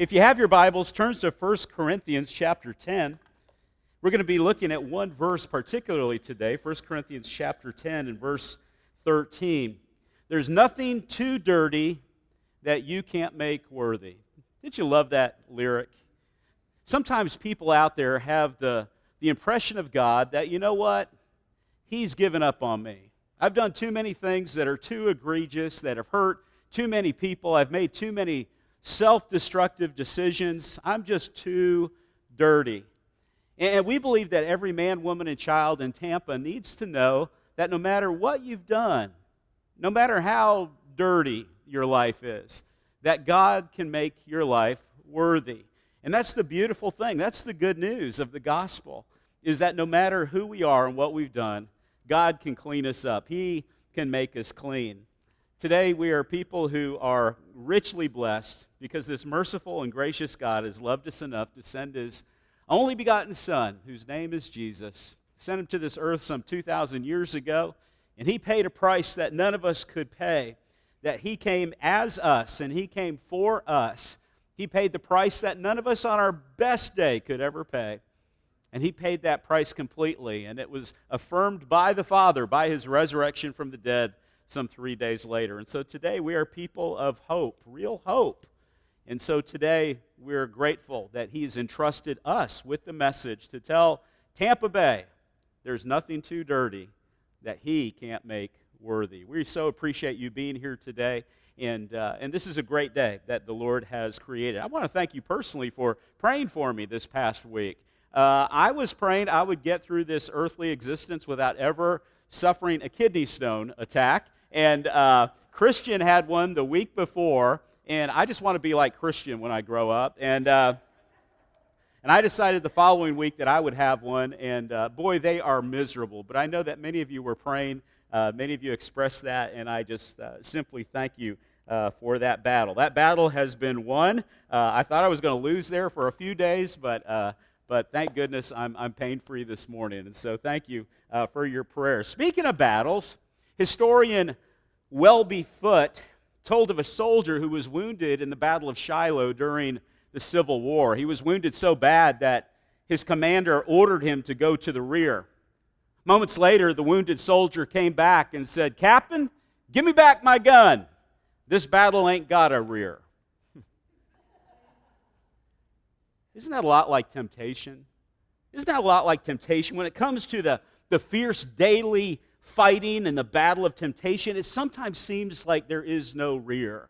If you have your Bibles, turn to 1 Corinthians chapter 10. We're going to be looking at one verse particularly today, 1 Corinthians chapter 10 and verse 13. There's nothing too dirty that you can't make worthy. Didn't you love that lyric? Sometimes people out there have the impression of God that, you know what, He's given up on me. I've done too many things that are too egregious, that have hurt too many people. I've made too many self-destructive decisions. I'm just too dirty. And we believe that every man, woman, and child in Tampa needs to know that no matter what you've done, no matter how dirty your life is, that God can make your life worthy. And that's the beautiful thing. That's the good news of the gospel, is that no matter who we are and what we've done, God can clean us up. He can make us clean. Today, we are people who are richly blessed because this merciful and gracious God has loved us enough to send His only begotten Son, whose name is Jesus, sent Him to this earth some 2,000 years ago, and He paid a price that none of us could pay, that He came as us, and He came for us. He paid the price that none of us on our best day could ever pay, and He paid that price completely, and it was affirmed by the Father, by His resurrection from the dead, some 3 days later. And so today we are people of hope, real hope. And so today we're grateful that He's entrusted us with the message to tell Tampa Bay there's nothing too dirty that He can't make worthy. We so appreciate you being here today. And this is a great day that the Lord has created. I want to thank you personally for praying for me this past week. I was praying I would get through this earthly existence without ever suffering a kidney stone attack. And Christian had one the week before, and I just want to be like Christian when I grow up. And I decided the following week that I would have one, and boy, they are miserable. But I know that many of you were praying, many of you expressed that, and I just simply thank you for that battle. That battle has been won. I thought I was going to lose there for a few days, but thank goodness I'm pain-free this morning. And so thank you for your prayers. Speaking of battles, historian Welby Foote told of a soldier who was wounded in the Battle of Shiloh during the Civil War. He was wounded so bad that his commander ordered him to go to the rear. Moments later, the wounded soldier came back and said, "Captain, give me back my gun. This battle ain't got a rear." Isn't that a lot like temptation? Isn't that a lot like temptation? When it comes to the fierce daily fighting and the battle of temptation, it sometimes seems like there is no rear.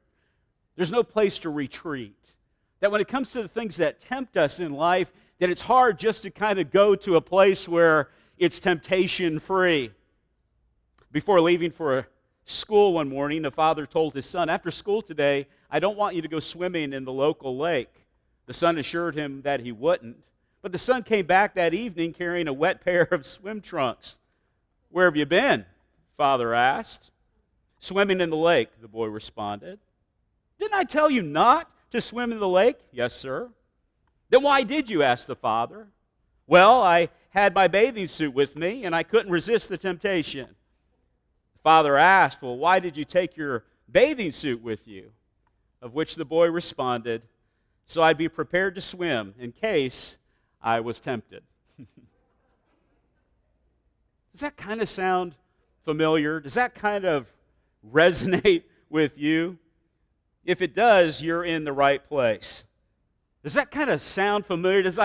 There's no place to retreat. That when it comes to the things that tempt us in life, that it's hard just to kind of go to a place where it's temptation-free. Before leaving for school one morning, the father told his son, "After school today, I don't want you to go swimming in the local lake." The son assured him that he wouldn't. But the son came back that evening carrying a wet pair of swim trunks. "Where have you been?" Father asked. "Swimming in the lake," the boy responded. "Didn't I tell you not to swim in the lake?" "Yes, sir." "Then why did you?" asked the father. "Well, I had my bathing suit with me, and I couldn't resist the temptation." The father asked, "Well, why did you take your bathing suit with you?" Of which the boy responded, "So I'd be prepared to swim in case I was tempted." Does that kind of sound familiar? Does that kind of resonate with you? If it does, you're in the right place. Does that kind of sound familiar? Does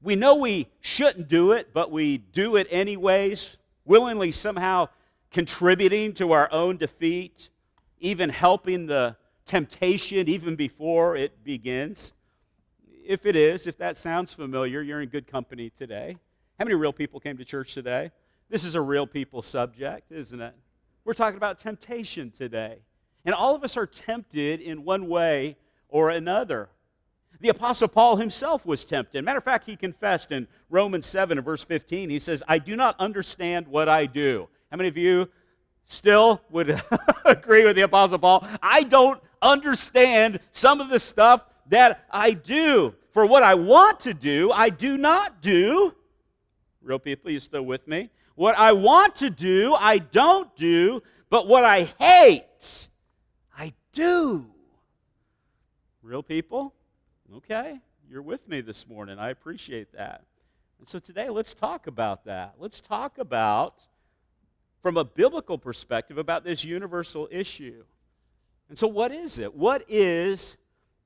we know we shouldn't do it, but we do it anyways, willingly somehow contributing to our own defeat, even helping the temptation even before it begins? If it is, if that sounds familiar, you're in good company today. How many real people came to church today? This is a real people subject, isn't it? We're talking about temptation today. And all of us are tempted in one way or another. The Apostle Paul himself was tempted. Matter of fact, he confessed in Romans 7 and verse 15. He says, "I do not understand what I do." How many of you still would agree with the Apostle Paul? I don't understand some of the stuff that I do. For what I want to do, I do not do. Real people, you still with me? What I want to do, I don't do, but what I hate, I do. Real people? Okay, you're with me this morning. I appreciate that. And so today, let's talk about that. Let's talk about, from a biblical perspective, about this universal issue. And so what is it? What is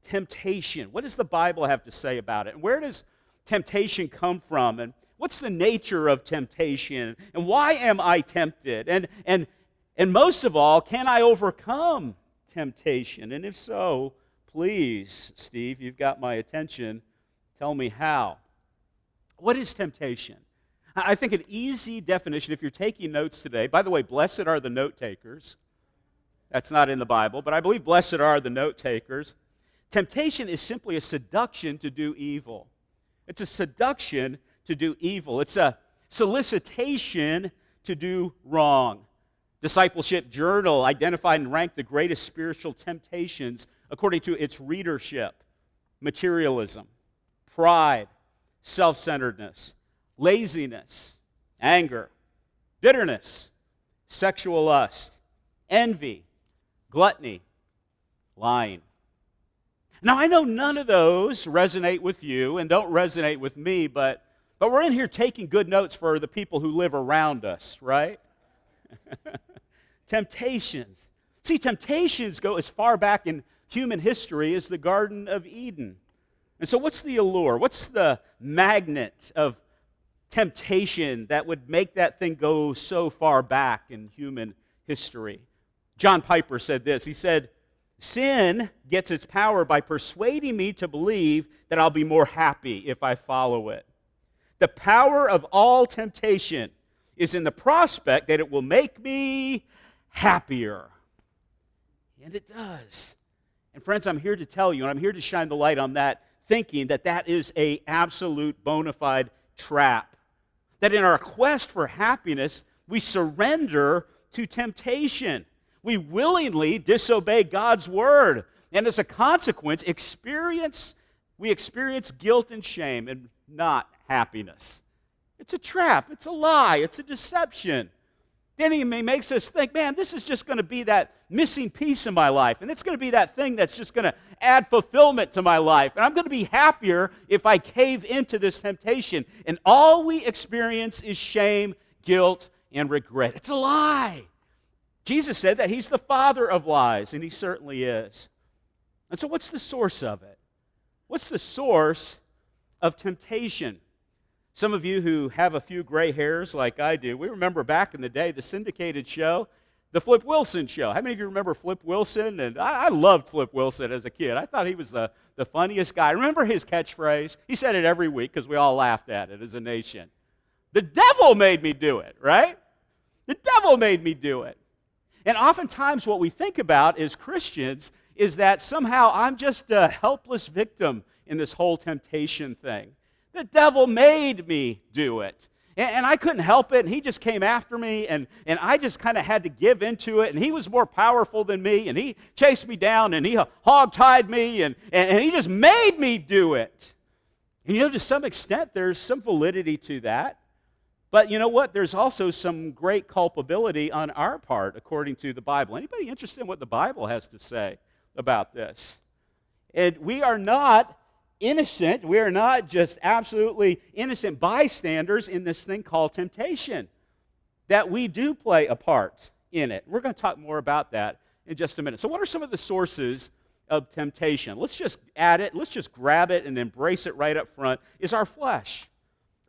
temptation? What does the Bible have to say about it? And where does temptation come from? And what's the nature of temptation? And why am I tempted? And most of all, can I overcome temptation? And if so, please, Steve, you've got my attention. Tell me how. What is temptation? I think an easy definition, if you're taking notes today, by the way, blessed are the note takers. That's not in the Bible, but I believe blessed are the note takers. Temptation is simply a seduction to do evil. It's a seduction to do evil. It's a solicitation to do wrong. Discipleship Journal identified and ranked the greatest spiritual temptations according to its readership: materialism, pride, self-centeredness, laziness, anger, bitterness, sexual lust, envy, gluttony, lying. Now, I know none of those resonate with you and don't resonate with me, but we're in here taking good notes for the people who live around us, right? Temptations. See, temptations go as far back in human history as the Garden of Eden. And so what's the allure? What's the magnet of temptation that would make that thing go so far back in human history? John Piper said this. He said, "Sin gets its power by persuading me to believe that I'll be more happy if I follow it. The power of all temptation is in the prospect that it will make me happier." And it does. And friends, I'm here to tell you, and I'm here to shine the light on that thinking, that that is an absolute bona fide trap. That in our quest for happiness, we surrender to temptation. We willingly disobey God's word. And as a consequence, we experience guilt and shame and not happiness. It's a trap. It's a lie. It's a deception. The enemy makes us think, man, this is just going to be that missing piece in my life. And it's going to be that thing that's just going to add fulfillment to my life. And I'm going to be happier if I cave into this temptation. And all we experience is shame, guilt, and regret. It's a lie. Jesus said that he's the father of lies, and he certainly is. And so what's the source of it? What's the source of temptation? Some of you who have a few gray hairs like I do, we remember back in the day the syndicated show, the Flip Wilson show. How many of you remember Flip Wilson? And I loved Flip Wilson as a kid. I thought he was the funniest guy. Remember his catchphrase? He said it every week because we all laughed at it as a nation. The devil made me do it, right? The devil made me do it. And oftentimes what we think about as Christians is that somehow I'm just a helpless victim in this whole temptation thing. The devil made me do it. And I couldn't help it, and he just came after me, and I just kind of had to give into it, and he was more powerful than me, and he chased me down, and he hog-tied me, and he just made me do it. And to some extent, there's some validity to that. But you know what? There's also some great culpability on our part, according to the Bible. Anybody interested in what the Bible has to say about this? And we are not innocent. We are not just absolutely innocent bystanders in this thing called temptation. That we do play a part in it. We're going to talk more about that in just a minute. So what are some of the sources of temptation? Let's just add it. Let's just grab it and embrace it right up front. Is our flesh.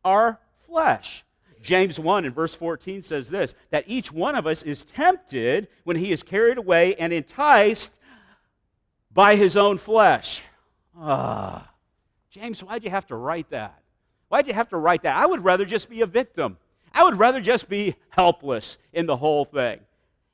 Our flesh. James 1 in verse 14 says this, that each one of us is tempted when he is carried away and enticed by his own flesh. James, why'd you have to write that? Why'd you have to write that? I would rather just be a victim. I would rather just be helpless in the whole thing.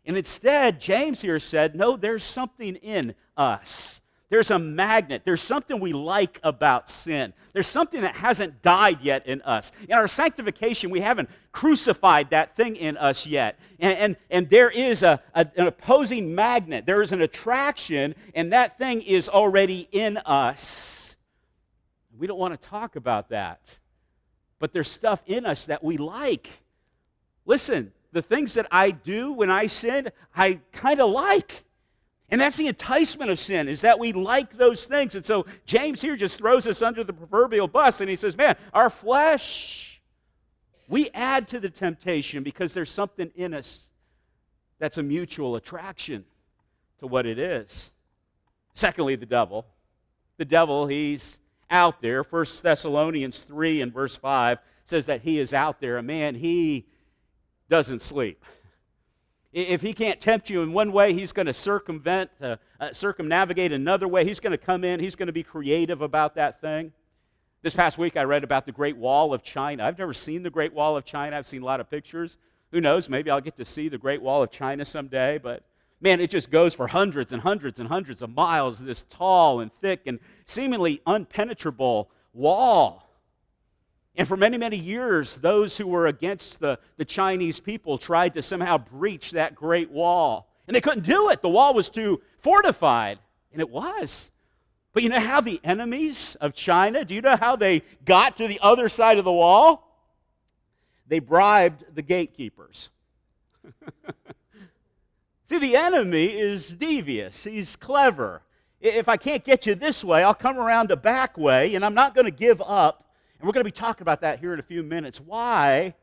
And instead, James here said, no, there's something in us. There's a magnet. There's something we like about sin. There's something that hasn't died yet in us. In our sanctification, we haven't crucified that thing in us yet. And there is an opposing magnet. There is an attraction, and that thing is already in us. We don't want to talk about that. But there's stuff in us that we like. Listen, the things that I do when I sin, I kind of like. And that's the enticement of sin, is that we like those things. And so James here just throws us under the proverbial bus, and he says, man, our flesh, we add to the temptation because there's something in us that's a mutual attraction to what it is. Secondly, the devil. The devil, he's out there. 1 Thessalonians 3 and verse 5 says that he is out there. A man, he doesn't sleep. If he can't tempt you in one way, he's going to circumnavigate another way. He's going to come in. He's going to be creative about that thing. This past week, I read about the Great Wall of China. I've never seen the Great Wall of China. I've seen a lot of pictures. Who knows? Maybe I'll get to see the Great Wall of China someday. But, man, it just goes for hundreds and hundreds and hundreds of miles, this tall and thick and seemingly unpenetrable wall. And for many, many years, those who were against the Chinese people tried to somehow breach that great wall. And they couldn't do it. The wall was too fortified. And it was. But you know how the enemies of China, do you know how they got to the other side of the wall? They bribed the gatekeepers. See, the enemy is devious. He's clever. If I can't get you this way, I'll come around a back way, and I'm not going to give up. And we're going to be talking about that here in a few minutes. Why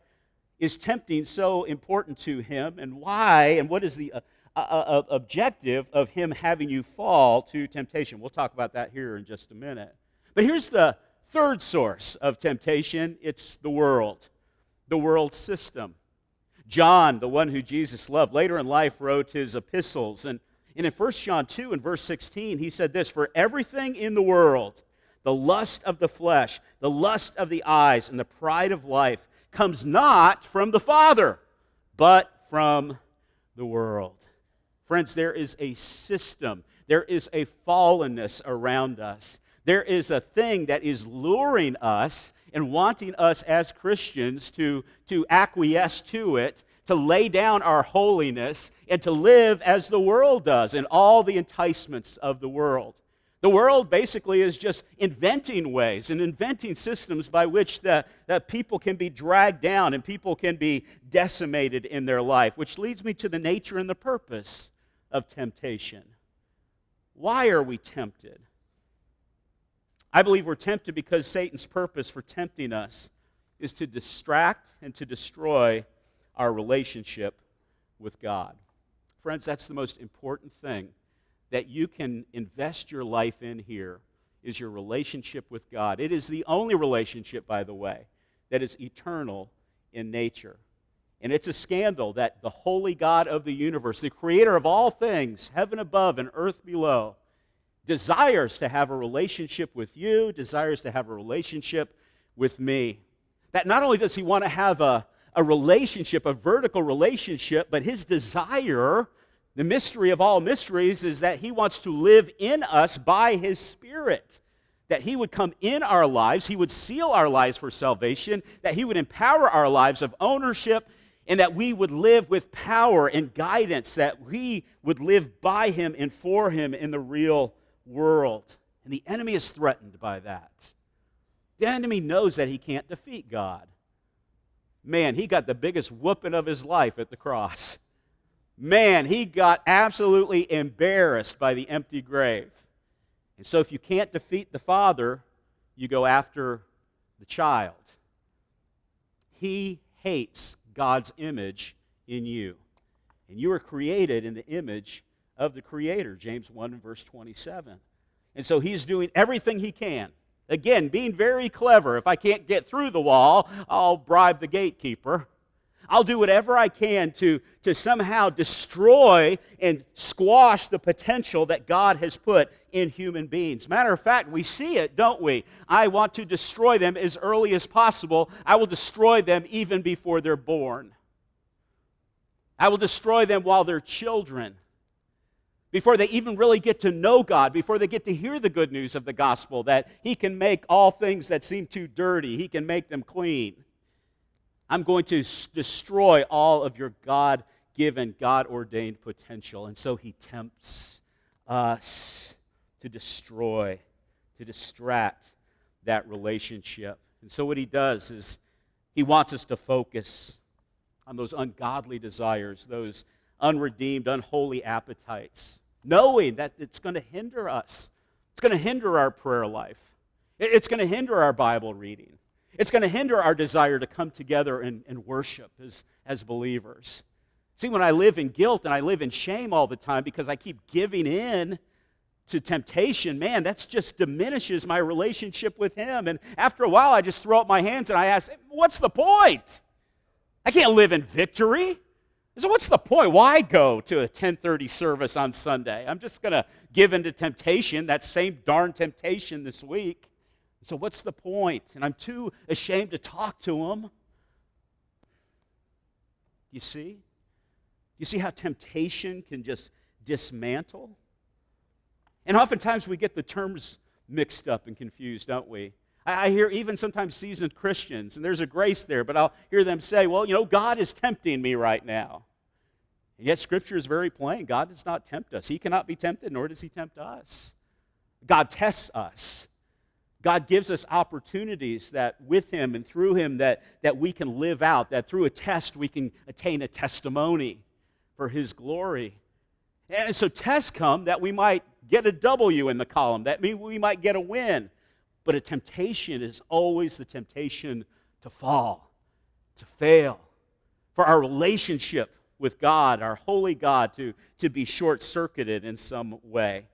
is tempting so important to him, and why, and what is the objective of him having you fall to temptation? We'll talk about that here in just a minute. But here's the third source of temptation. It's the world system. John, the one who Jesus loved, later in life wrote his epistles. And in 1 John 2 and verse 16, he said this, "For everything in the world, the lust of the flesh, the lust of the eyes, and the pride of life comes not from the Father, but from the world." Friends, there is a system. There is a fallenness around us. There is a thing that is luring us and wanting us as Christians to acquiesce to it, to lay down our holiness, and to live as the world does in all the enticements of the world. The world basically is just inventing ways and inventing systems by which that people can be dragged down and people can be decimated in their life, which leads me to the nature and the purpose of temptation. Why are we tempted? I believe we're tempted because Satan's purpose for tempting us is to distract and to destroy our relationship with God. Friends, that's the most important thing that you can invest your life in here, is your relationship with God. It is the only relationship, by the way, that is eternal in nature. And it's a scandal that the holy God of the universe, the creator of all things, heaven above and earth below, desires to have a relationship with you, desires to have a relationship with me. That not only does he want to have a relationship, a vertical relationship, but his desire, the mystery of all mysteries, is that he wants to live in us by his Spirit. That he would come in our lives, he would seal our lives for salvation, that he would empower our lives of ownership, and that we would live with power and guidance, that we would live by him and for him in the real world. And the enemy is threatened by that. The enemy knows that he can't defeat God. Man, he got the biggest whooping of his life at the cross. Man, he got absolutely embarrassed by the empty grave. And so if you can't defeat the Father, you go after the child. He hates God's image in you. And you are created in the image of the Creator, James 1 and verse 27. And so he's doing everything he can. Again, being very clever. If I can't get through the wall, I'll bribe the gatekeeper. I'll do whatever I can to somehow destroy and squash the potential that God has put in human beings. Matter of fact, we see it, don't we? I want to destroy them as early as possible. I will destroy them even before they're born. I will destroy them while they're children, before they even really get to know God, before they get to hear the good news of the gospel, that he can make all things that seem too dirty, he can make them clean. I'm going to destroy all of your God-given, God-ordained potential. And so he tempts us to destroy, to distract that relationship. And so what he does is he wants us to focus on those ungodly desires, those unredeemed, unholy appetites. knowing that it's going to hinder us. It's going to hinder our prayer life. It's going to hinder our Bible reading. It's going to hinder our desire to come together and worship as believers. See, when I live in guilt and I live in shame all the time because I keep giving in to temptation, man, that just diminishes my relationship with Him. And after a while, I just throw up my hands and I ask, what's the point? I can't live in victory. So what's the point? Why go to a 10:30 service on Sunday? I'm just going to give in to temptation, that same darn temptation this week. So what's the point? And I'm too ashamed to talk to Him. You see? You see how temptation can just dismantle? And oftentimes we get the terms mixed up and confused, don't we? I hear even sometimes seasoned Christians, and there's a grace there, but I'll hear them say, well, God is tempting me right now. And yet Scripture is very plain. God does not tempt us. He cannot be tempted, nor does He tempt us. God tests us. God gives us opportunities that with Him and through Him that we can live out, that through a test we can attain a testimony for His glory. And so tests come that we might get a W in the column, that we might get a win. But a temptation is always the temptation to fall, to fail, for our relationship with God, our holy God, to be short-circuited in some way.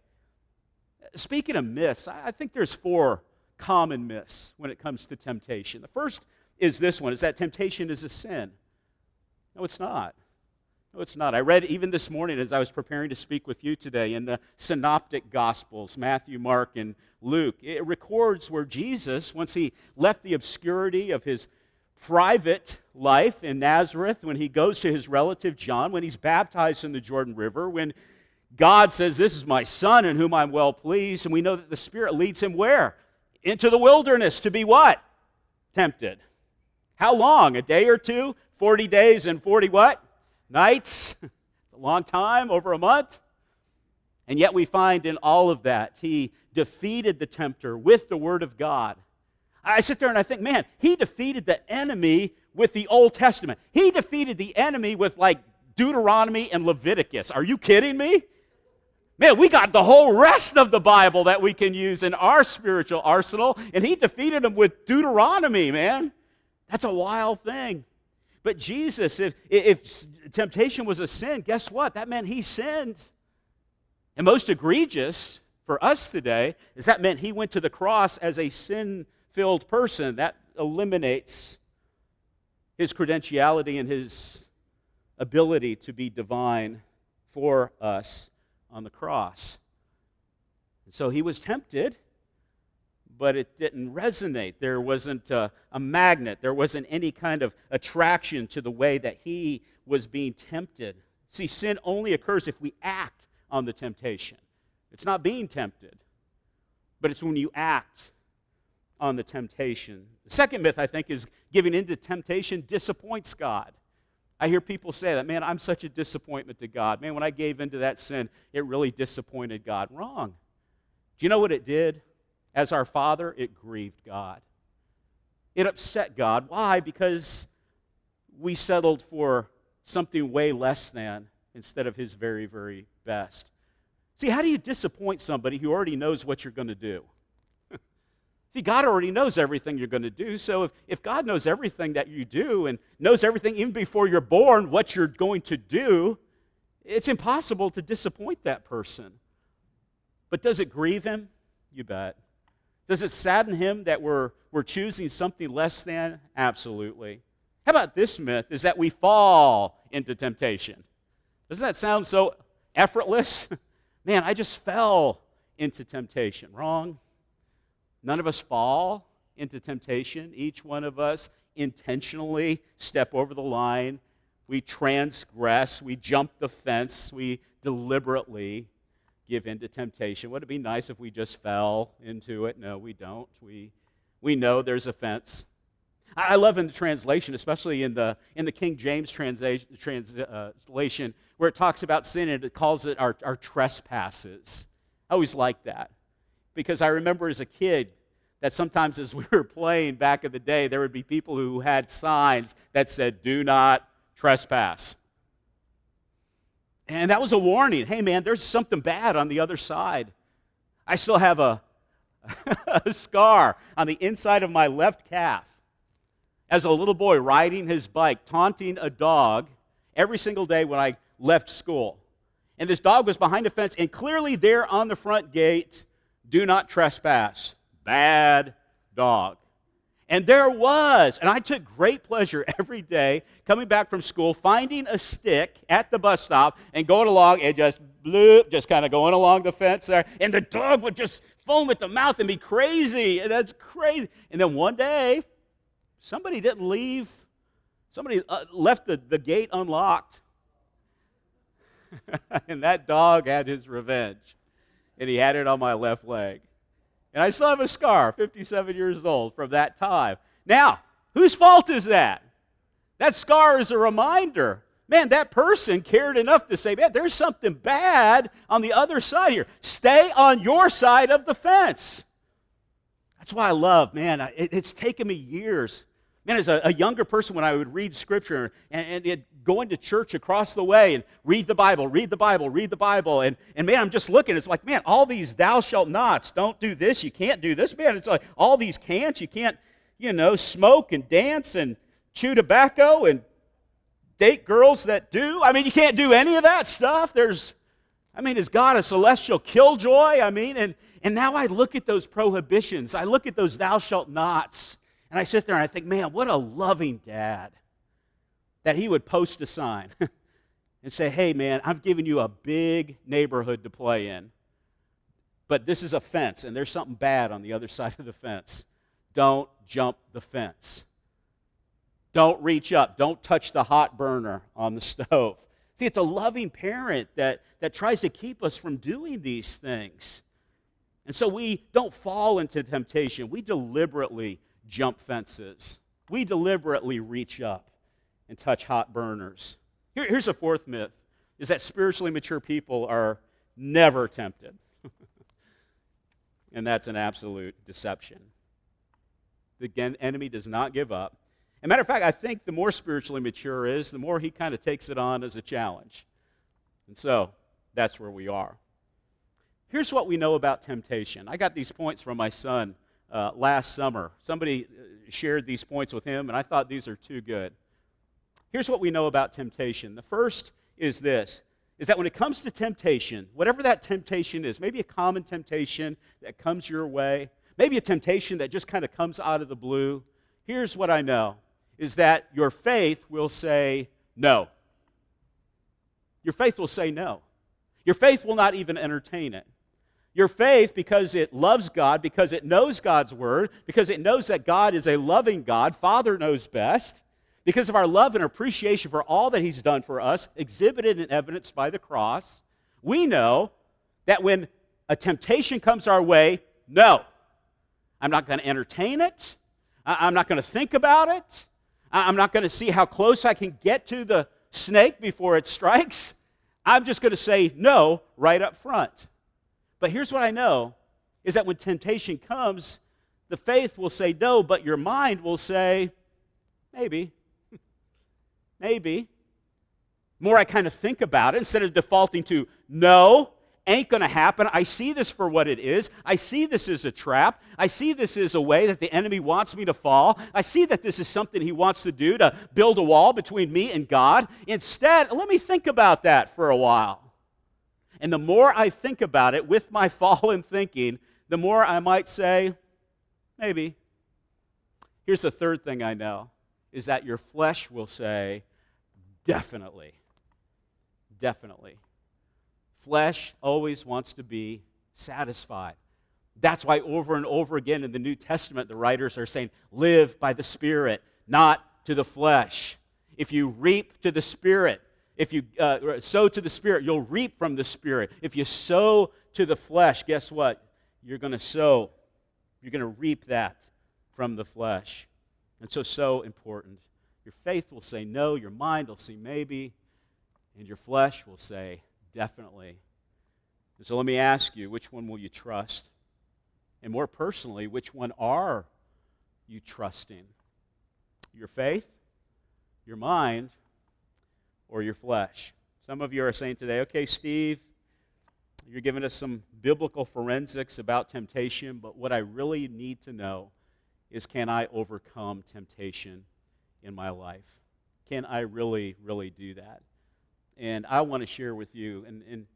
Speaking of myths, I think there's 4 common myths when it comes to temptation. The first is this one, is that temptation is a sin. No, it's not. No, it's not. I read even this morning as I was preparing to speak with you today in the Synoptic Gospels, Matthew, Mark, and Luke. It records where Jesus, once He left the obscurity of His private life in Nazareth, when He goes to His relative John, when He's baptized in the Jordan River, when God says, this is my Son in whom I'm well pleased, and we know that the Spirit leads Him where? Into the wilderness to be what? Tempted. How long? A day or two? 40 days and 40 what? Nights? It's a long time, over a month. And yet we find in all of that, He defeated the tempter with the Word of God. I sit there and I think, man, He defeated the enemy with the Old Testament. He defeated the enemy with like Deuteronomy and Leviticus. Are you kidding me? Man, we got the whole rest of the Bible that we can use in our spiritual arsenal, and He defeated them with Deuteronomy, man. That's a wild thing. But Jesus, if temptation was a sin, guess what? That meant He sinned. And most egregious for us today is that meant He went to the cross as a sin-filled person. That eliminates His credentiality and His ability to be divine for us on the cross. And so He was tempted, but it didn't resonate. There wasn't a magnet. There wasn't any kind of attraction to the way that He was being tempted. See, sin only occurs if we act on the temptation. It's not being tempted, but it's when you act on the temptation. The second myth, I think, is giving into temptation disappoints God. I hear people say that, man, I'm such a disappointment to God. Man, when I gave into that sin, it really disappointed God. Wrong. Do you know what it did? As our Father, it grieved God. It upset God. Why? Because we settled for something way less than instead of His very, very best. See, how do you disappoint somebody who already knows what you're going to do? See, God already knows everything you're going to do, so if God knows everything that you do and knows everything even before you're born what you're going to do, it's impossible to disappoint that person. But does it grieve Him? You bet. Does it sadden Him that we're choosing something less than? Absolutely. How about this myth, is that we fall into temptation? Doesn't that sound so effortless? Man, I just fell into temptation. Wrong. None of us fall into temptation. Each one of us intentionally step over the line. We transgress. We jump the fence. We deliberately give in to temptation. Would it be nice if we just fell into it? No, we don't. We know there's a fence. I love in the translation, especially in the King James translation, where it talks about sin and it calls it our trespasses. I always like that, because I remember as a kid that sometimes as we were playing back in the day, there would be people who had signs that said, "Do not trespass." And that was a warning. Hey, man, there's something bad on the other side. I still have a scar on the inside of my left calf. As a little boy riding his bike, taunting a dog every single day when I left school. And this dog was behind a fence, and clearly there on the front gate, do not trespass. Bad dog. And there was, and I took great pleasure every day coming back from school, finding a stick at the bus stop and going along and just bloop, just kind of going along the fence there. And the dog would just foam at the mouth and be crazy. And that's crazy. And then one day, somebody didn't leave. Somebody left the gate unlocked. And that dog had his revenge. And he had it on my left leg. And I still have a scar, 57 years old, from that time. Now, whose fault is that? That scar is a reminder. Man, that person cared enough to say, man, there's something bad on the other side here. Stay on your side of the fence. That's why I love, man, it's taken me years. Man, as a younger person, when I would read Scripture and going to church across the way and read the Bible, and man, I'm just looking, it's like, man, all these thou shalt nots, don't do this, you can't do this, man, it's like all these can'ts, you can't, smoke and dance and chew tobacco and date girls that do. I mean, you can't do any of that stuff. Is God a celestial killjoy? And now I look at those prohibitions, I look at those thou shalt nots, and I sit there and I think, man, what a loving dad that he would post a sign and say, hey, man, I've given you a big neighborhood to play in, but this is a fence, and there's something bad on the other side of the fence. Don't jump the fence. Don't reach up. Don't touch the hot burner on the stove. See, it's a loving parent that tries to keep us from doing these things. And so we don't fall into temptation. We deliberately jump fences. We deliberately reach up and touch hot burners. Here's a fourth myth, is that spiritually mature people are never tempted. And that's an absolute deception. The enemy does not give up. As a matter of fact, I think the more spiritually mature is, the more he kind of takes it on as a challenge. And so, that's where we are. Here's what we know about temptation. I got these points from my son last summer. Somebody shared these points with him, and I thought these are too good. Here's what we know about temptation. The first is this, is that when it comes to temptation, whatever that temptation is, maybe a common temptation that comes your way, maybe a temptation that just kind of comes out of the blue, here's what I know, is that your faith will say no. Your faith will say no. Your faith will not even entertain it. Your faith, because it loves God, because it knows God's word, because it knows that God is a loving God, Father knows best, because of our love and appreciation for all that he's done for us, exhibited and evidenced by the cross, we know that when a temptation comes our way, no, I'm not going to entertain it. I'm not going to think about it. I'm not going to see how close I can get to the snake before it strikes. I'm just going to say no right up front. But here's what I know, is that when temptation comes, the faith will say no, but your mind will say, maybe. Maybe. The more I kind of think about it, instead of defaulting to no, ain't going to happen, I see this for what it is. I see this as a trap. I see this as a way that the enemy wants me to fall. I see that this is something he wants to do to build a wall between me and God. Instead, let me think about that for a while. And the more I think about it with my fallen thinking, the more I might say, maybe. Here's the third thing I know, is that your flesh will say, definitely. Definitely. Flesh always wants to be satisfied. That's why over and over again in the New Testament, the writers are saying, live by the Spirit, not to the flesh. If you reap to the Spirit, if you sow to the Spirit, you'll reap from the Spirit. If you sow to the flesh, guess what? You're going to reap that from the flesh. And so important. Your faith will say no, your mind will say maybe, and your flesh will say definitely. And so let me ask you, which one will you trust? And more personally, which one are you trusting? Your faith, your mind, or your flesh? Some of you are saying today, okay, Steve, you're giving us some biblical forensics about temptation, but what I really need to know is, can I overcome temptation in my life? Can I really, really do that? And I want to share with you, and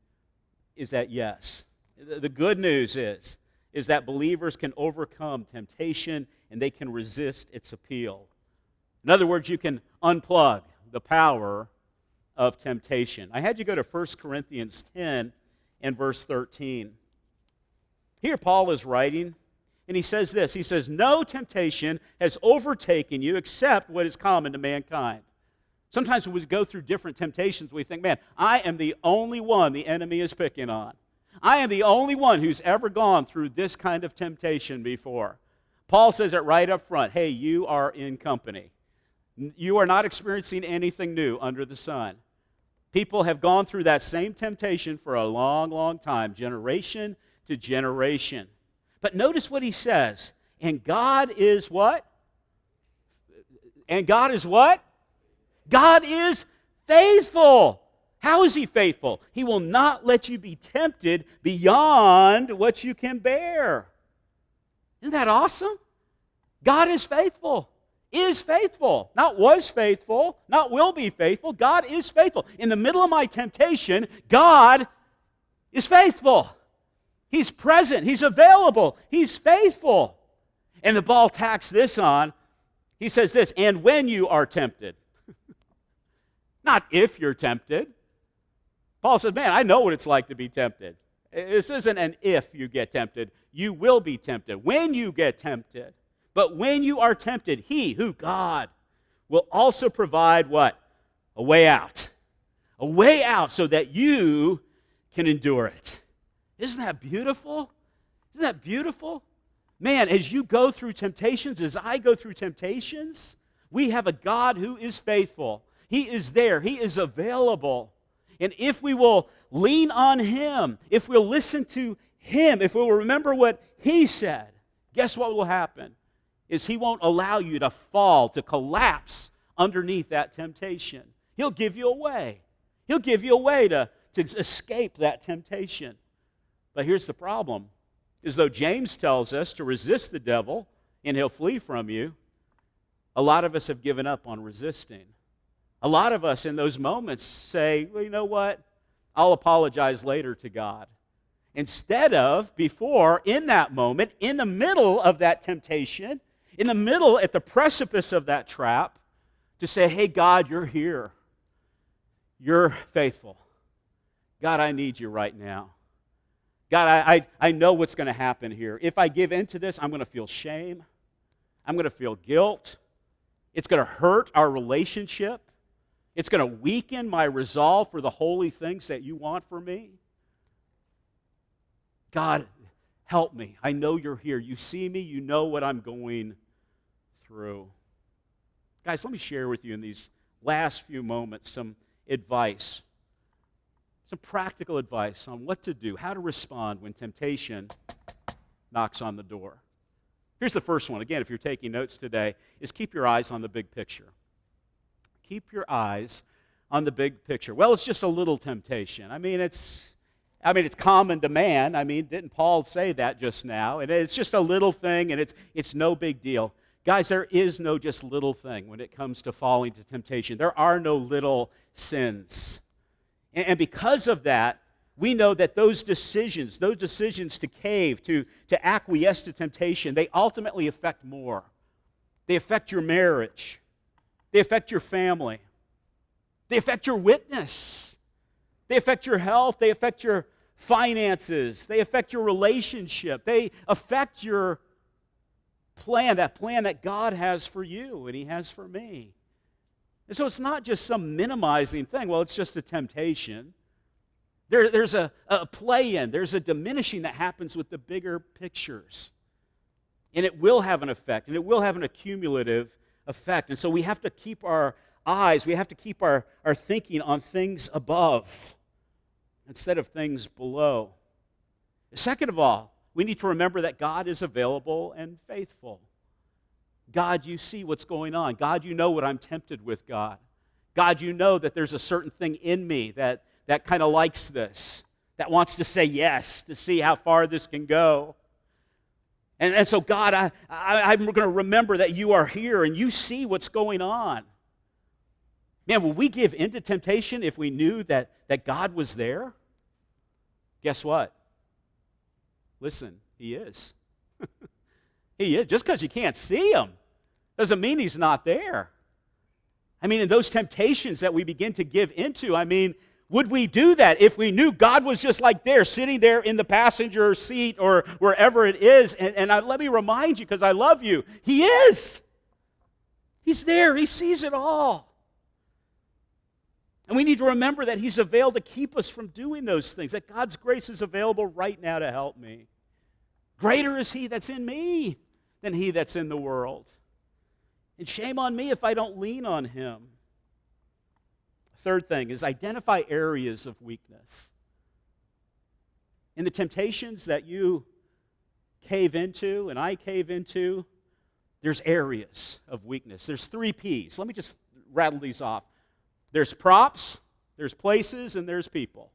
is that yes. The good news is that believers can overcome temptation and they can resist its appeal. In other words, you can unplug the power of temptation. I had you go to 1 Corinthians 10 and verse 13. Here Paul is writing, and he says this. He says, "No temptation has overtaken you except what is common to mankind." Sometimes when we go through different temptations, we think, man, I am the only one the enemy is picking on. I am the only one who's ever gone through this kind of temptation before. Paul says it right up front. Hey, you are in company. You are not experiencing anything new under the sun. People have gone through that same temptation for a long, long time, generation to generation. But notice what he says. And God is what? And God is what? God is faithful. How is he faithful? He will not let you be tempted beyond what you can bear. Isn't that awesome? God is faithful. Is faithful. Not was faithful, not will be faithful. God is faithful. In the middle of my temptation, God is faithful. He's present. He's available. He's faithful. And the Paul tacks this on. He says this, and when you are tempted. Not if you're tempted. Paul says, man, I know what it's like to be tempted. This isn't an if you get tempted. You will be tempted. When you get tempted. But when you are tempted, he, who? God, will also provide what? A way out. A way out so that you can endure it. Isn't that beautiful? Isn't that beautiful? Man, as you go through temptations, as I go through temptations, we have a God who is faithful. He is there. He is available. And if we will lean on him, if we'll listen to him, if we'll remember what he said, guess what will happen? Is he won't allow you to fall, to collapse underneath that temptation. He'll give you a way. He'll give you a way to escape that temptation. But here's the problem. Is though James tells us to resist the devil and he'll flee from you, a lot of us have given up on resisting. A lot of us in those moments say, well, you know what? I'll apologize later to God. Instead of, before, in that moment, in the middle of that temptation, in the middle, at the precipice of that trap, to say, hey, God, you're here. You're faithful. God, I need you right now. God, I know what's going to happen here. If I give in to this, I'm going to feel shame. I'm going to feel guilt. It's going to hurt our relationship. It's going to weaken my resolve for the holy things that you want for me. God, help me. I know you're here. You see me. You know what I'm going through. Guys, let me share with you in these last few moments some advice, some practical advice on what to do, how to respond when temptation knocks on the door. Here's the first one. Again, if you're taking notes today, is keep your eyes on the big picture. Keep your eyes on the big picture. Well, it's just a little temptation. It's common to man. Didn't Paul say that just now? And it's just a little thing, and it's no big deal. Guys, there is no just little thing when it comes to falling to temptation. There are no little sins. And because of that, we know that those decisions to cave, to acquiesce to temptation, they ultimately affect more. They affect your marriage. They affect your family. They affect your witness. They affect your health. They affect your finances. They affect your relationship. They affect your plan that God has for you and he has for me. And so it's not just some minimizing thing. Well, it's just a temptation. There's a play-in. There's a diminishing that happens with the bigger pictures. And it will have an effect, and it will have an accumulative effect. And so we have to keep our eyes, we have to keep our thinking on things above instead of things below. Second of all, we need to remember that God is available and faithful. God, you see what's going on. God, you know what I'm tempted with, God. God, you know that there's a certain thing in me that kind of likes this, that wants to say yes, to see how far this can go. And so, God, I'm going to remember that you are here and you see what's going on. Man, would we give in to temptation if we knew that God was there? Guess what? Listen, He is. He is. Just because you can't see Him doesn't mean He's not there. I mean, in those temptations that we begin to give into, I mean, would we do that if we knew God was just like there, sitting there in the passenger seat or wherever it is? And let me remind you, because I love you, He is. He's there. He sees it all. And we need to remember that He's availed to keep us from doing those things, that God's grace is available right now to help me. Greater is He that's in me than he that's in the world. And shame on me if I don't lean on Him. Third thing is identify areas of weakness. In the temptations that you cave into and I cave into, there's areas of weakness. There's 3 P's. Let me just rattle these off. There's props, there's places, and there's people.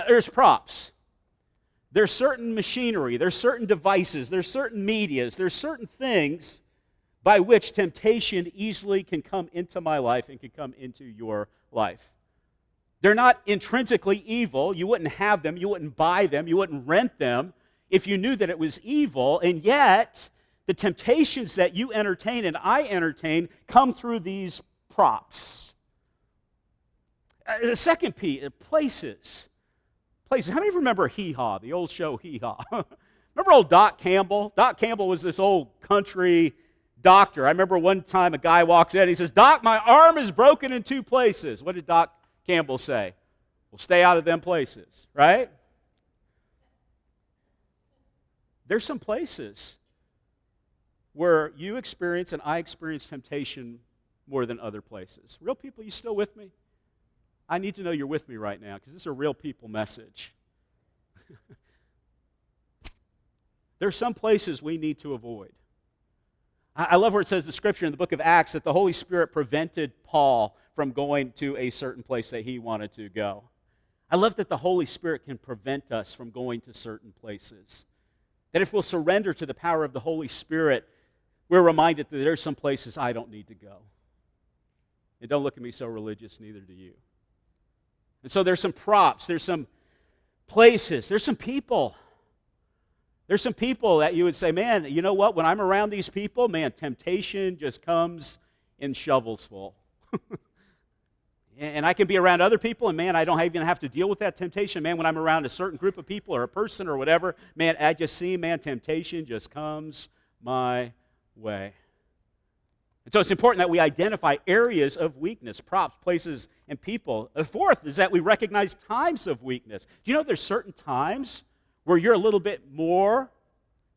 There's props. There's certain machinery, there's certain devices, there's certain medias, there's certain things by which temptation easily can come into my life and can come into your life. They're not intrinsically evil. You wouldn't have them, you wouldn't buy them, you wouldn't rent them if you knew that it was evil, and yet the temptations that you entertain and I entertain come through these props. The second P, places. Places. How many of you remember Hee Haw, the old show Hee Haw? Remember old Doc Campbell? Doc Campbell was this old country doctor. I remember one time a guy walks in and he says, "Doc, my arm is broken in 2 places." What did Doc Campbell say? "Well, stay out of them places," right? There's some places where you experience and I experience temptation more than other places. Real people, you still with me? I need to know you're with me right now because this is a real people message. There are some places we need to avoid. I love where it says the scripture in the book of Acts that the Holy Spirit prevented Paul from going to a certain place that he wanted to go. I love that the Holy Spirit can prevent us from going to certain places. That if we'll surrender to the power of the Holy Spirit, we're reminded that there's some places I don't need to go. And don't look at me so religious, neither do you. And so there's some props, there's some places, there's some people. There's some people that you would say, man, you know what? When I'm around these people, man, temptation just comes in shovels full. And I can be around other people, and man, I don't even have to deal with that temptation. Man, when I'm around a certain group of people or a person or whatever, man, I just see, man, temptation just comes my way. And so it's important that we identify areas of weakness, props, places, and people. The fourth is that we recognize times of weakness. Do you know there's certain times where you're a little bit more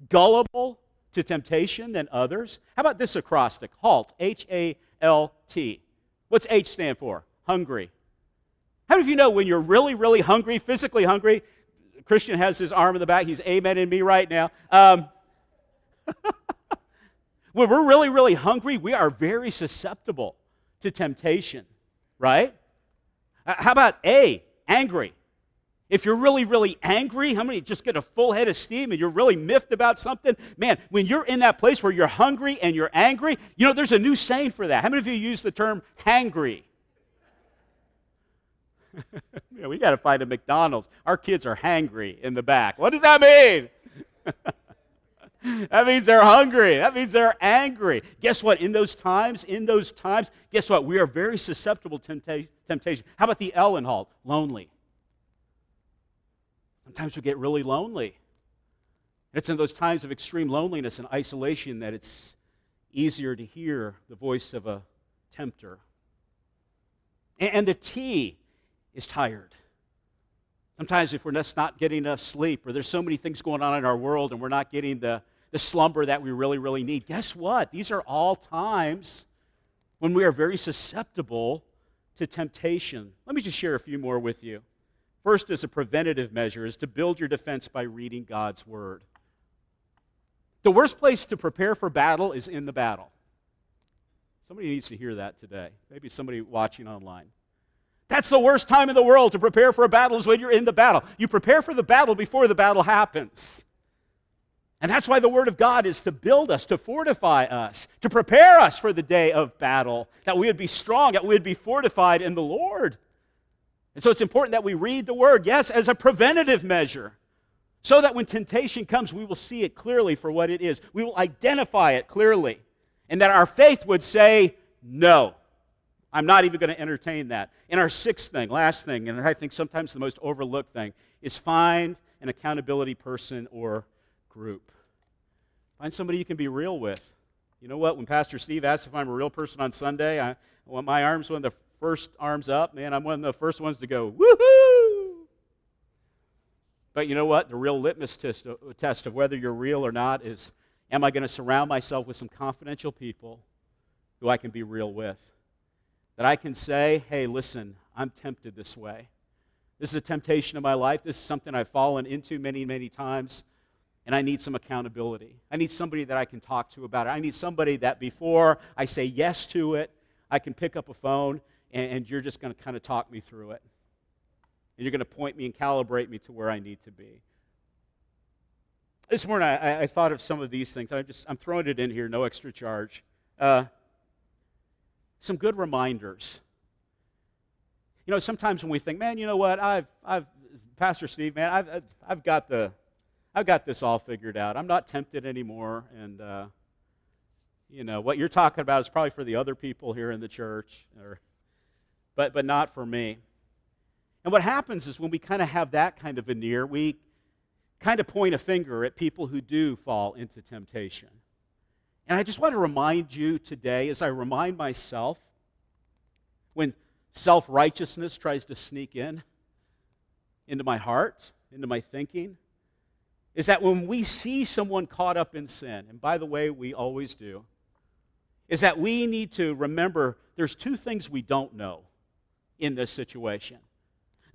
gullible to temptation than others? How about this acrostic? HALT, H-A-L-T. What's H stand for? Hungry. How many of you know when you're really, really hungry, physically hungry? Christian has his arm in the back. He's amening me right now. When we're really, really hungry, we are very susceptible to temptation, right? How about A, angry? If you're really, really angry, how many just get a full head of steam and you're really miffed about something? Man, when you're in that place where you're hungry and you're angry, you know, there's a new saying for that. How many of you use the term hangry? Yeah, we got to find a McDonald's. Our kids are hangry in the back. What does that mean? That means they're hungry. That means they're angry. Guess what? In those times, guess what? We are very susceptible to temptation. How about the L in HALT? Lonely. Sometimes we get really lonely. It's in those times of extreme loneliness and isolation that it's easier to hear the voice of a tempter. And the T is tired. Sometimes if we're just not getting enough sleep or there's so many things going on in our world and we're not getting the slumber that we really, really need, guess what? These are all times when we are very susceptible to temptation. Let me just share a few more with you. First, as a preventative measure, is to build your defense by reading God's Word. The worst place to prepare for battle is in the battle. Somebody needs to hear that today. Maybe somebody watching online. That's the worst time in the world to prepare for a battle is when you're in the battle. You prepare for the battle before the battle happens. And that's why the Word of God is to build us, to fortify us, to prepare us for the day of battle, that we would be strong, that we would be fortified in the Lord. And so it's important that we read the Word, yes, as a preventative measure, so that when temptation comes, we will see it clearly for what it is. We will identify it clearly, and that our faith would say, no, I'm not even going to entertain that. And our sixth thing, last thing, and I think sometimes the most overlooked thing, is find an accountability person or group. Find somebody you can be real with. You know what? When Pastor Steve asks if I'm a real person on Sunday, I want my arms one of the first arms up. Man, I'm one of the first ones to go, woohoo! But you know what? The real litmus test of whether you're real or not is, am I going to surround myself with some confidential people who I can be real with? That I can say, hey, listen, I'm tempted this way. This is a temptation of my life. This is something I've fallen into many, many times. And I need some accountability. I need somebody that I can talk to about it. I need somebody that before I say yes to it, I can pick up a phone and you're just going to kind of talk me through it. And you're going to point me and calibrate me to where I need to be. This morning I thought of some of these things. I'm throwing it in here, no extra charge. Some good reminders. You know, sometimes when we think, man, you know what? I've Pastor Steve, man, I've got this all figured out. I'm not tempted anymore. And, you know, what you're talking about is probably for the other people here in the church, but not for me. And what happens is when we kind of have that kind of veneer, we kind of point a finger at people who do fall into temptation. And I just want to remind you today, as I remind myself, when self-righteousness tries to sneak into my heart, into my thinking, is that when we see someone caught up in sin, and by the way, we always do, is that we need to remember there's two things we don't know in this situation.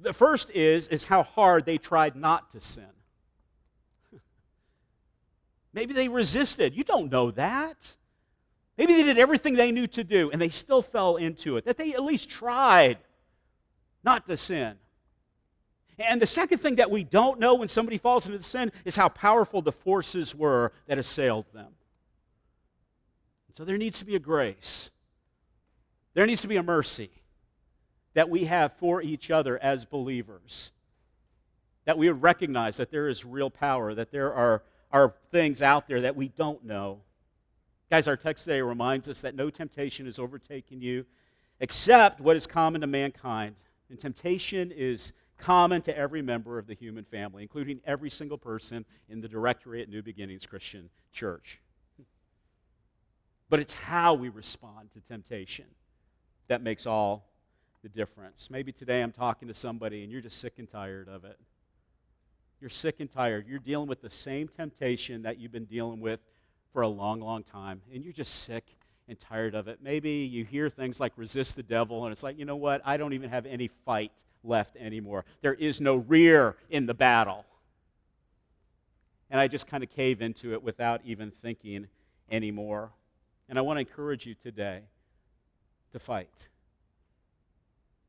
The first is how hard they tried not to sin. Maybe they resisted. You don't know that. Maybe they did everything they knew to do, and they still fell into it. That they at least tried not to sin. And the second thing that we don't know when somebody falls into sin is how powerful the forces were that assailed them. So there needs to be a grace. There needs to be a mercy that we have for each other as believers. That we would recognize that there is real power, that there are things out there that we don't know. Guys, our text today reminds us that no temptation has overtaken you except what is common to mankind. And temptation is common to every member of the human family, including every single person in the directory at New Beginnings Christian Church. But it's how we respond to temptation that makes all the difference. Maybe today I'm talking to somebody and you're just sick and tired of it. You're sick and tired. You're dealing with the same temptation that you've been dealing with for a long, long time, and you're just sick and tired of it. Maybe you hear things like resist the devil, and it's like, you know what? I don't even have any fight left anymore. There is no rear in the battle. And I just kind of cave into it without even thinking anymore. And I want to encourage you today to fight,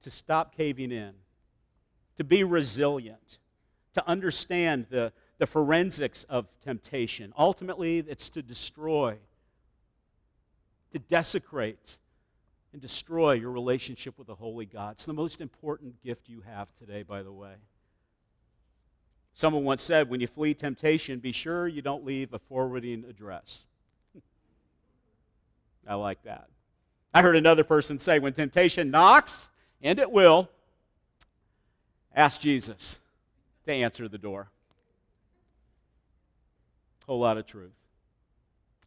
to stop caving in, to be resilient, to understand the forensics of temptation. Ultimately, it's to destroy, to desecrate, and destroy your relationship with the Holy God. It's the most important gift you have today, by the way. Someone once said, when you flee temptation, be sure you don't leave a forwarding address. I like that. I heard another person say, when temptation knocks, and it will, ask Jesus to answer the door. Whole lot of truth.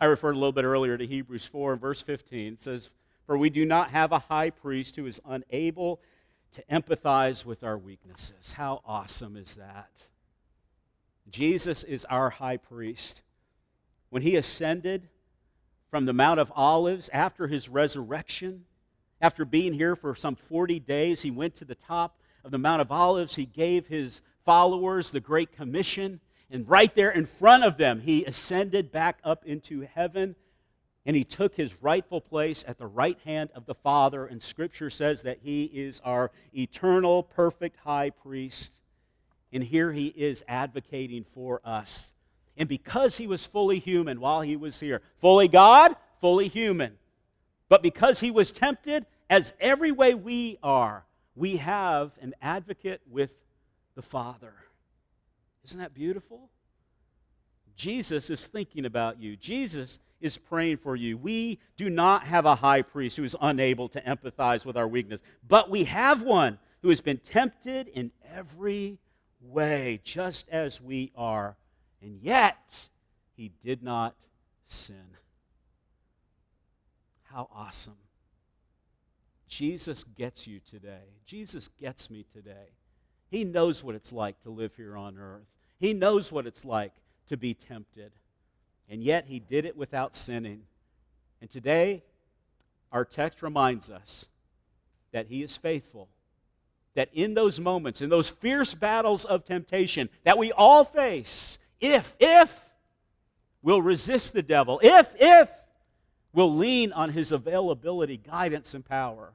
I referred a little bit earlier to Hebrews 4 and verse 15. It says, for we do not have a high priest who is unable to empathize with our weaknesses. How awesome is that? Jesus is our high priest. When he ascended from the Mount of Olives after his resurrection, after being here for some 40 days, he went to the top of the Mount of Olives. He gave his followers the Great Commission, and right there in front of them, he ascended back up into heaven And he took his rightful place at the right hand of the Father, and Scripture says that he is our eternal, perfect high priest. And here he is advocating for us. And because he was fully human while he was here, fully God, fully human, but because he was tempted as every way we are, we have an advocate with the Father. Isn't that beautiful? Jesus is thinking about you. Jesus is praying for you. We do not have a high priest who is unable to empathize with our weakness, but we have one who has been tempted in every way, just as we are, and yet he did not sin. How awesome. Jesus gets you today. Jesus gets me today. He knows what it's like to live here on earth. He knows what it's like to be tempted. And yet he did it without sinning. And today, our text reminds us that he is faithful. That in those moments, in those fierce battles of temptation that we all face, if we'll resist the devil, if we'll lean on his availability, guidance, and power,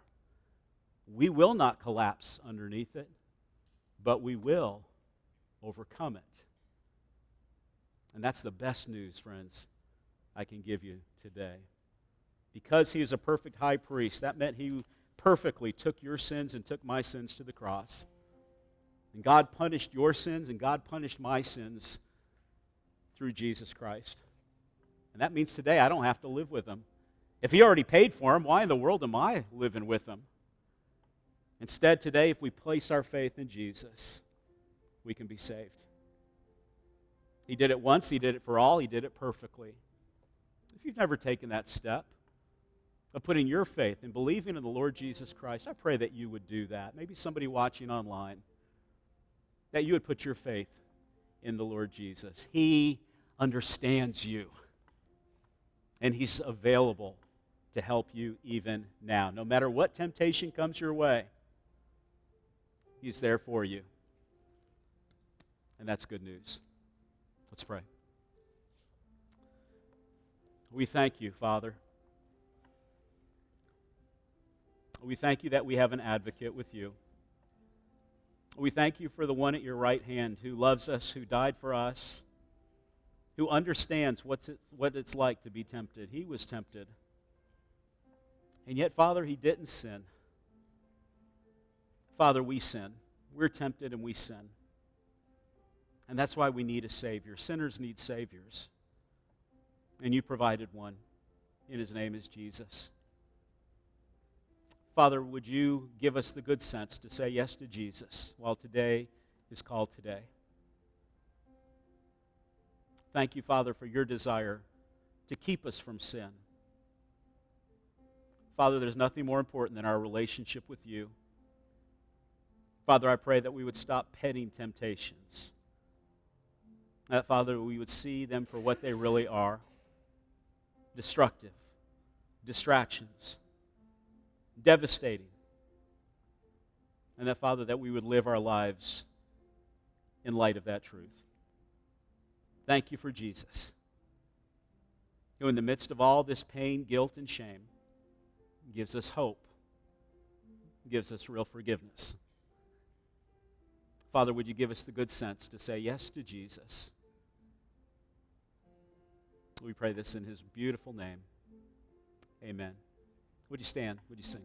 we will not collapse underneath it, but we will overcome it. And that's the best news, friends, I can give you today. Because he is a perfect high priest, that meant he perfectly took your sins and took my sins to the cross. And God punished your sins and God punished my sins through Jesus Christ. And that means today I don't have to live with him. If he already paid for him, why in the world am I living with him? Instead, today, if we place our faith in Jesus, we can be saved. He did it once, he did it for all, he did it perfectly. If you've never taken that step of putting your faith and believing in the Lord Jesus Christ, I pray that you would do that. Maybe somebody watching online, that you would put your faith in the Lord Jesus. He understands you, and he's available to help you even now. No matter what temptation comes your way, he's there for you. And that's good news. Let's pray. We thank you, Father. We thank you that we have an advocate with you. We thank you for the one at your right hand who loves us, who died for us, who understands what it's like to be tempted. He was tempted. And yet, Father, he didn't sin. Father, we sin. We're tempted and we sin. And that's why we need a Savior. Sinners need Saviors. And you provided one. And his name is Jesus. Father, would you give us the good sense to say yes to Jesus while today is called today? Thank you, Father, for your desire to keep us from sin. Father, there's nothing more important than our relationship with you. Father, I pray that we would stop petting temptations. That, Father, we would see them for what they really are. Destructive, distractions, devastating. And that, Father, that we would live our lives in light of that truth. Thank you for Jesus, who in the midst of all this pain, guilt, and shame, gives us hope, gives us real forgiveness. Father, would you give us the good sense to say yes to Jesus? We pray this in his beautiful name. Amen. Would you stand? Would you sing?